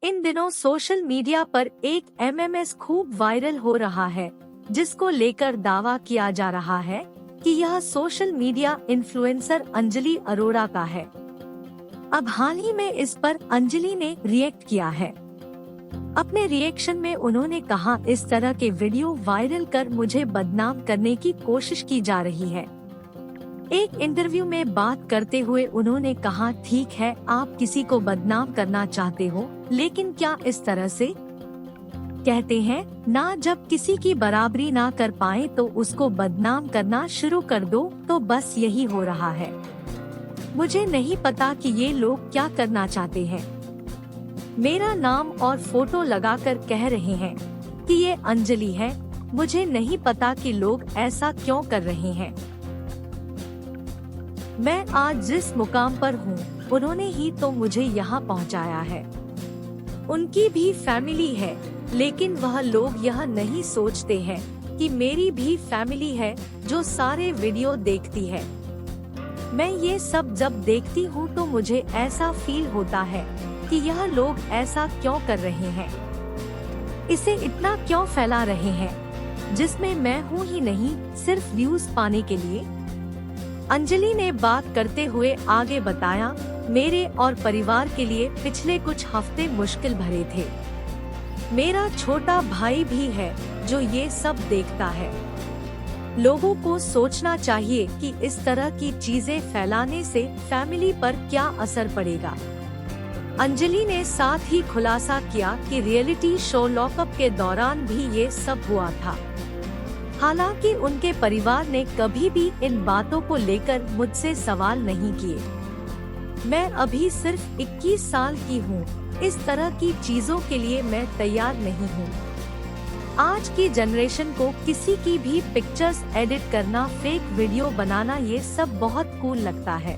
इन दिनों social media पर एक एमएमएस खूब वायरल हो रहा है, जिसको लेकर दावा किया जा रहा है कि यह social media influencer Anjali Arora का है। अब हाल ही में इस पर अंजलि ने रिएक्ट किया है। अपने रिएक्शन में उन्होंने कहा, इस तरह के वीडियो वायरल कर मुझे बदनाम करने की कोशिश की जा रही है। एक इंटरव्यू में बात करते हुए उन्होंने कहा, ठीक है, आप किसी को बदनाम करना चाहते हो, लेकिन क्या इस तरह से? कहते हैं ना, जब किसी की बराबरी ना कर पाए तो उसको बदनाम करना शुरू कर दो, तो बस यही हो रहा है। मुझे नहीं पता कि ये लोग क्या करना चाहते हैं। मेरा नाम और फोटो लगाकर कह रहे हैं कि ये अंजलि है। मुझे नहीं पता कि लोग ऐसा क्यों कर रहे हैं। मैं आज जिस मुकाम पर हूँ, उन्होंने ही तो मुझे यहाँ पहुँचाया है। उनकी भी फैमिली है, लेकिन वह लोग यह नहीं सोचते हैं कि मेरी भी फैमिली है जो सारे वीडियो देखती है। मैं ये सब जब देखती हूँ तो मुझे ऐसा फील होता है कि यह लोग ऐसा क्यों कर रहे हैं, इसे इतना क्यों फैला रहे हैं, जिसमें मैं हूँ ही नहीं, सिर्फ व्यूज पाने के लिए। अंजलि ने बात करते हुए आगे बताया, मेरे और परिवार के लिए पिछले कुछ हफ्ते मुश्किल भरे थे। मेरा छोटा भाई भी है जो ये सब देखता है। लोगों को सोचना चाहिए कि इस तरह की चीजें फैलाने से फैमिली पर क्या असर पड़ेगा। अंजलि ने साथ ही खुलासा किया कि रियलिटी शो लॉकअप के दौरान भी ये सब हुआ था। हालांकि उनके परिवार ने कभी भी इन बातों को लेकर मुझसे सवाल नहीं किए। मैं अभी सिर्फ 21 साल की हूँ, इस तरह की चीजों के लिए मैं तैयार नहीं हूँ। आज की जनरेशन को किसी की भी पिक्चर्स एडिट करना, फेक वीडियो बनाना, ये सब बहुत कूल लगता है।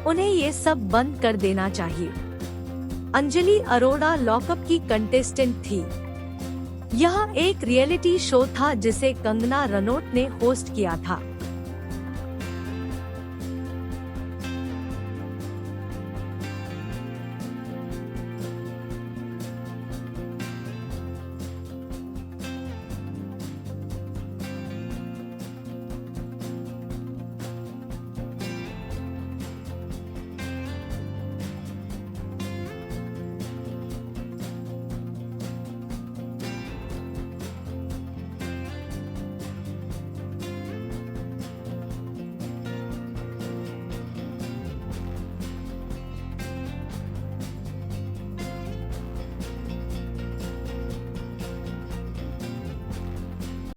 उन्हें ये सब बंद कर देना चाहिए। अंजलि अरोड़ा लॉकअप की कंटेस्टेंट थी। यह एक रियलिटी शो था जिसे कंगना रनौत ने होस्ट किया था।